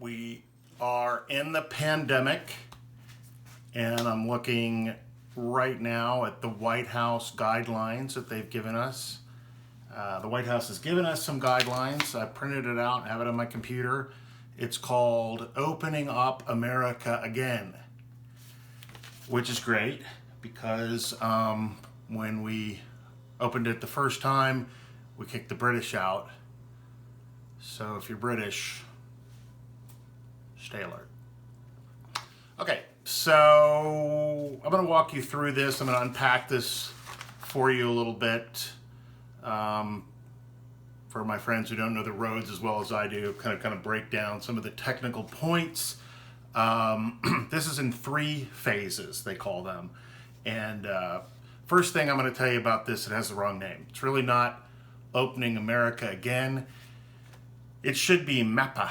We are in the pandemic, and I'm looking right now at the White House guidelines that they've given us. The White House has given us some guidelines. I printed it out and have it on my computer. It's called Opening Up America Again, which is great because when we opened it the first time, we kicked the British out. So if you're British, stay alert. Okay, so I'm going to walk you through this. I'm going to unpack this for you a little bit. For my friends who don't know the roads as well as I do, kind of break down some of the technical points. This is in 3 phases, they call them. And first thing I'm going to tell you about this, it has the wrong name. It's really not Opening America Again. It should be MEPA,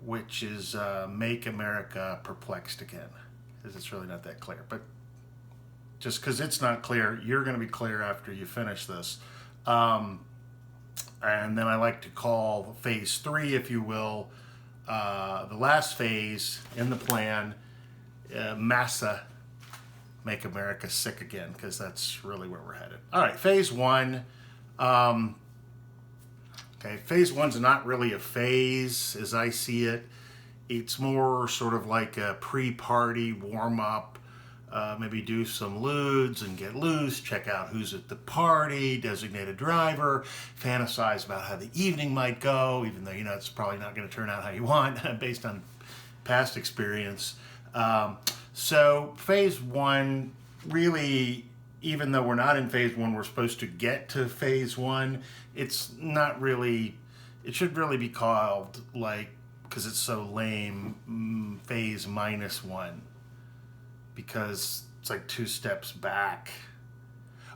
which is Make America Perplexed Again, because it's really not that clear. But just because it's not clear, you're going to be clear after you finish this. And then I like to call phase 3, if you will, the last phase in the plan, MASA, Make America Sick Again, because that's really where we're headed. All right, phase 1. Okay, phase 1's not really a phase as I see it. It's more sort of like a pre-party warm-up. Maybe do some lewds and get loose, check out who's at the party, designate a driver, fantasize about how the evening might go, even though you know it's probably not going to turn out how you want based on past experience. So phase 1, really, even though we're not in phase 1, we're supposed to get to phase 1. It's not really, it should really be called, like, because it's so lame, phase -1. Because it's like 2 steps back.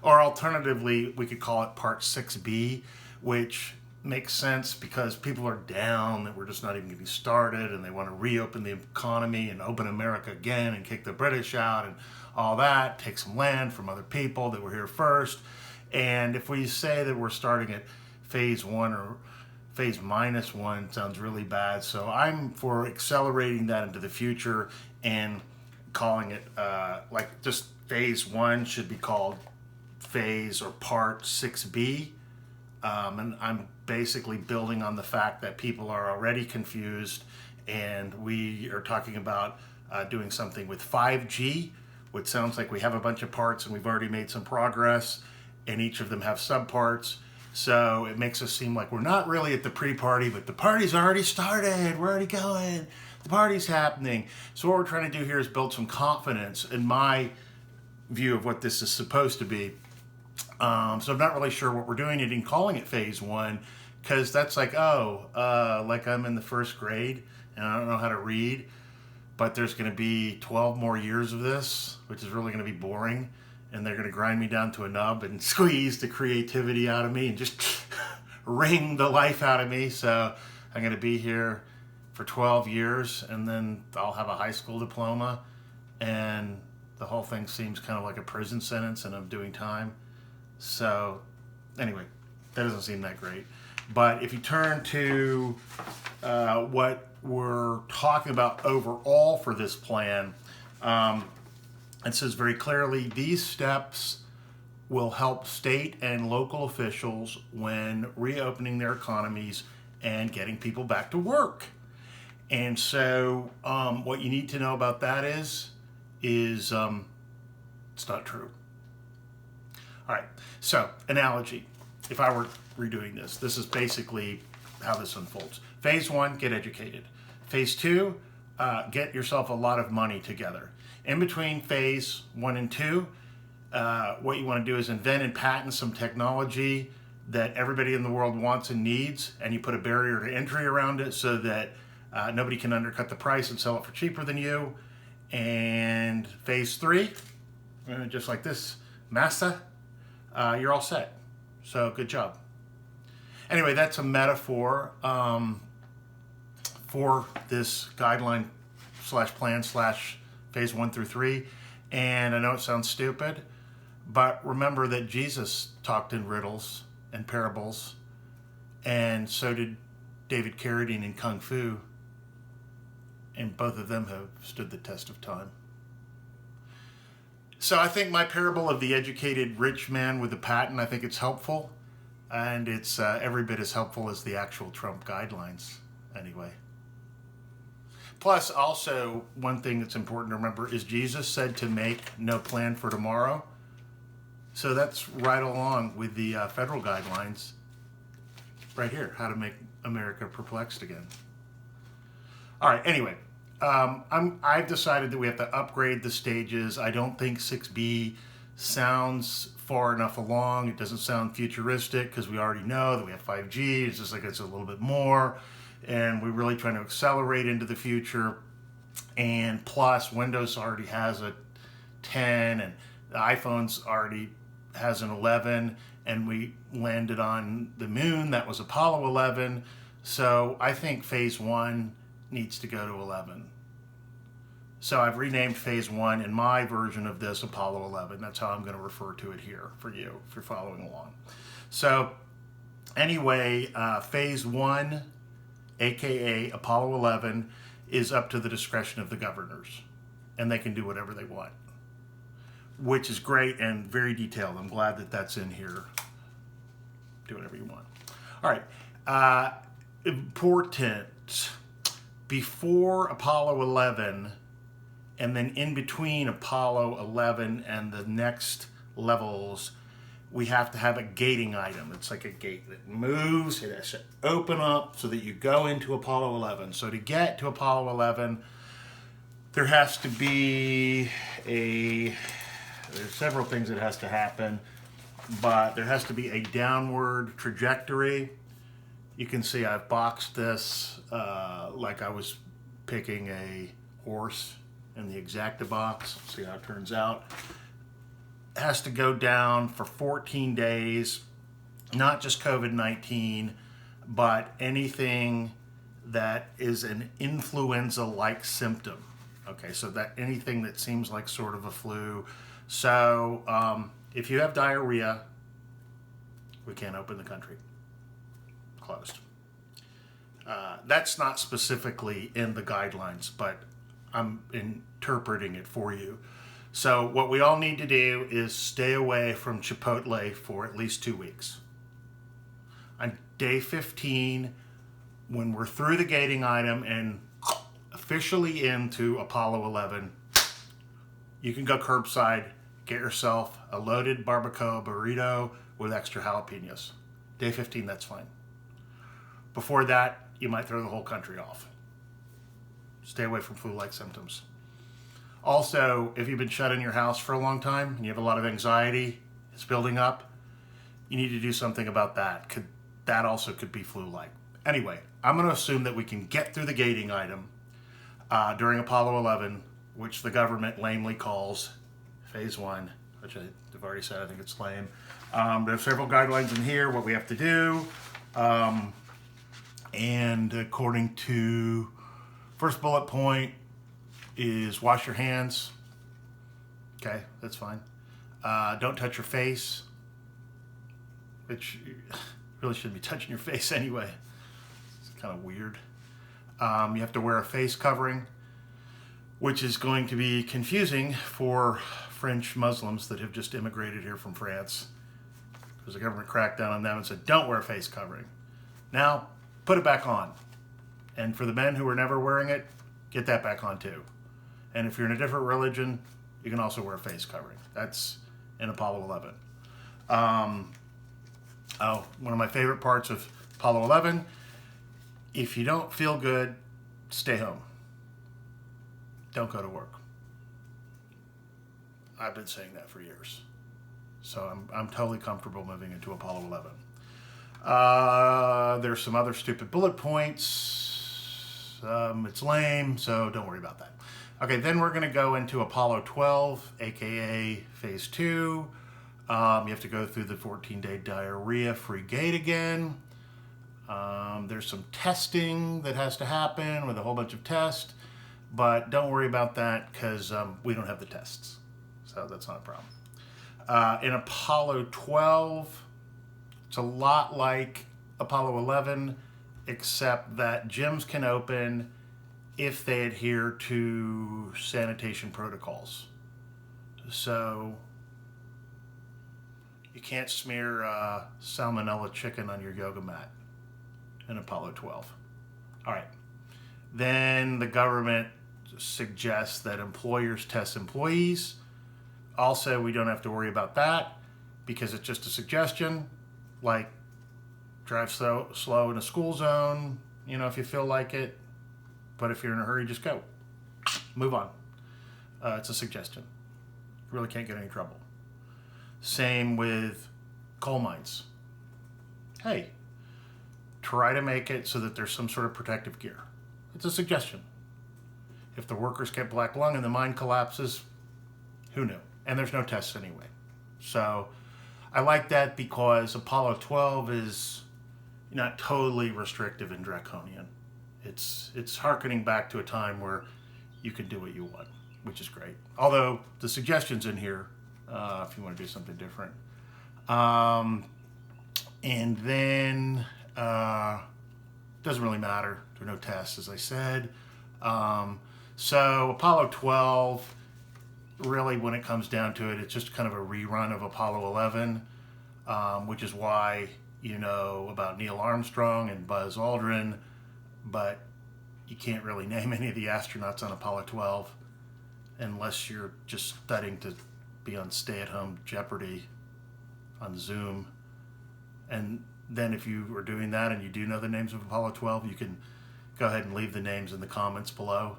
Or alternatively, we could call it part 6B, which makes sense because people are down that we're just not even getting started and they want to reopen the economy and open America again and kick the British out and all that, take some land from other people that were here first. And if we say that we're starting at phase 1 or phase -1, it sounds really bad. So I'm for accelerating that into the future and calling it like just phase 1 should be called phase or part 6B. And I'm basically building on the fact that people are already confused, and we are talking about doing something with 5G, which sounds like we have a bunch of parts and we've already made some progress, and each of them have subparts. So it makes us seem like we're not really at the pre-party, but the party's already started. We're already going. The party's happening. So what we're trying to do here is build some confidence in my view of what this is supposed to be. So I'm not really sure what we're doing it in calling it phase 1, because that's like, like I'm in the first grade and I don't know how to read, but there's going to be 12 more years of this, which is really going to be boring. And they're going to grind me down to a nub and squeeze the creativity out of me and just wring the life out of me. So I'm going to be here for 12 years, and then I'll have a high school diploma, and the whole thing seems kind of like a prison sentence, and I'm doing time. So anyway, that doesn't seem that great. But if you turn to what we're talking about overall for this plan, it says very clearly, these steps will help state and local officials when reopening their economies and getting people back to work. And so what you need to know about that is it's not true. All right, so analogy. If I were redoing this, this is basically how this unfolds. Phase 1, get educated. Phase 2, get yourself a lot of money together. In between phase 1 and 2, what you want to do is invent and patent some technology that everybody in the world wants and needs, and you put a barrier to entry around it so that nobody can undercut the price and sell it for cheaper than you. And phase 3, just like this, MASA, you're all set. So good job. Anyway, that's a metaphor for this guideline / plan / phase 1 through 3. And I know it sounds stupid, but remember that Jesus talked in riddles and parables, and so did David Carradine in Kung Fu. and both of them have stood the test of time. So I think my parable of the educated rich man with the patent, I think it's helpful, and it's every bit as helpful as the actual Trump guidelines anyway. Plus, also, one thing that's important to remember is Jesus said to make no plan for tomorrow. So that's right along with the federal guidelines right here, how to make America perplexed again. All right, anyway, I've decided that we have to upgrade the stages. I don't think 6B sounds far enough along. It doesn't sound futuristic because we already know that we have 5G. It's just like it's a little bit more. And we're really trying to accelerate into the future. And plus, Windows already has a 10, and the iPhone's already has an 11, and we landed on the moon. That was Apollo 11. So I think phase 1 needs to go to 11. So I've renamed phase 1 in my version of this Apollo 11. That's how I'm going to refer to it here for you if you're following along. So anyway, phase 1, aka Apollo 11, is up to the discretion of the governors, and they can do whatever they want, which is great and very detailed. I'm glad that that's in here. Do whatever you want. All right. Important. Before Apollo 11, and then in between Apollo 11 and the next levels, we have to have a gating item. It's like a gate that moves. It has to open up so that you go into Apollo 11. So to get to Apollo 11, there has to be there's several things that has to happen, but there has to be a downward trajectory. You can see I've boxed this like I was picking a horse in the Exacta box. See how it turns out. It has to go down for 14 days, not just COVID-19, but anything that is an influenza-like symptom. Okay, so that anything that seems like sort of a flu. So if you have diarrhea, we can't open the country. Closed. That's not specifically in the guidelines, but I'm interpreting it for you. So what we all need to do is stay away from Chipotle for at least 2 weeks. On day 15, when we're through the gating item and officially into Apollo 11, you can go curbside, get yourself a loaded barbacoa burrito with extra jalapenos. Day 15, that's fine. Before that, you might throw the whole country off. Stay away from flu-like symptoms. Also, if you've been shut in your house for a long time and you have a lot of anxiety, it's building up, you need to do something about that. That also could be flu-like. Anyway, I'm going to assume that we can get through the gating item during Apollo 11, which the government lamely calls phase 1, which I've already said I think it's lame. There's several guidelines in here, what we have to do. And according to first bullet point is wash your hands. Okay, that's fine. Don't touch your face, which you really shouldn't be touching your face anyway. It's kind of weird. You have to wear a face covering, which is going to be confusing for French Muslims that have just immigrated here from France, because the government cracked down on them and said, don't wear a face covering. Now, put it back on. And for the men who are never wearing it, get that back on too. And if you're in a different religion, you can also wear a face covering. That's in Apollo 11. One of my favorite parts of Apollo 11, if you don't feel good, stay home. Don't go to work. I've been saying that for years. So I'm totally comfortable moving into Apollo 11. There's some other stupid bullet points. It's lame, so don't worry about that. Okay, then we're going to go into Apollo 12, aka phase 2. You have to go through the 14-day diarrhea-free gate again. There's some testing that has to happen with a whole bunch of tests, but don't worry about that because we don't have the tests, so that's not a problem. In Apollo 12, it's a lot like Apollo 11, except that gyms can open if they adhere to sanitation protocols. So you can't smear salmonella chicken on your yoga mat in Apollo 12. All right. Then the government suggests that employers test employees. Also, we don't have to worry about that because it's just a suggestion, like drive slow in a school zone, if you feel like it. But if you're in a hurry, just go. Move on. It's a suggestion. You really can't get any trouble. Same with coal mines. Hey, try to make it so that there's some sort of protective gear. It's a suggestion. If the workers get black lung and the mine collapses, who knew? And there's no tests anyway. So I like that because Apollo 12 is not totally restrictive and draconian. It's hearkening back to a time where you can do what you want, which is great. Although the suggestions in here, if you want to do something different. And then doesn't really matter. There are no tests, as I said. So Apollo 12, really, when it comes down to it, it's just kind of a rerun of Apollo 11, which is why you know about Neil Armstrong and Buzz Aldrin, but you can't really name any of the astronauts on Apollo 12 unless you're just studying to be on stay-at-home Jeopardy on Zoom. And then if you are doing that and you do know the names of Apollo 12, you can go ahead and leave the names in the comments below.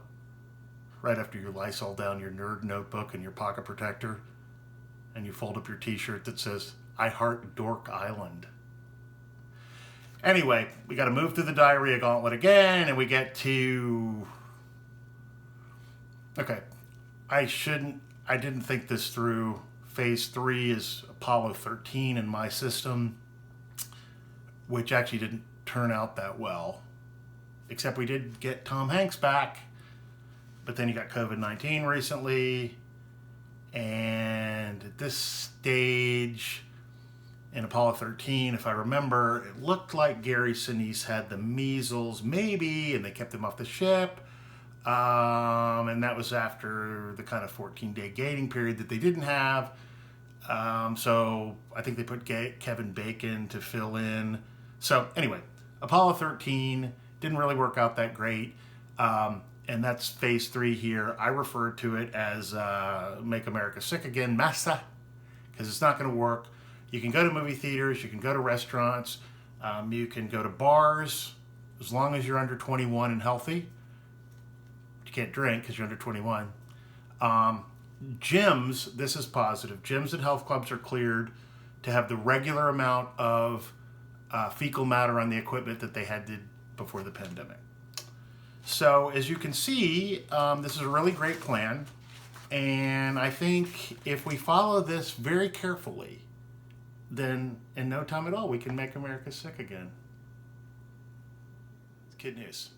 Right after you Lysol down your nerd notebook and your pocket protector, and you fold up your t-shirt that says, I heart Dork Island. Anyway, we got to move through the diarrhea gauntlet again, and we get to... Okay, I didn't think this through. Phase 3 is Apollo 13 in my system, which actually didn't turn out that well. Except we did get Tom Hanks back, but then you got COVID-19 recently, and at this stage in Apollo 13, if I remember, it looked like Gary Sinise had the measles, maybe, and they kept him off the ship. And that was after the kind of 14-day gating period that they didn't have. So I think they put Kevin Bacon to fill in. So anyway, Apollo 13 didn't really work out that great. And that's phase 3 here. I refer to it as Make America Sick Again, massa, because it's not going to work. You can go to movie theaters, you can go to restaurants, you can go to bars, as long as you're under 21 and healthy. You can't drink because you're under 21. Gyms, this is positive. Gyms and health clubs are cleared to have the regular amount of fecal matter on the equipment that they had before the pandemic. So as you can see, this is a really great plan. And I think if we follow this very carefully, then in no time at all, we can make America sick again. It's kid news.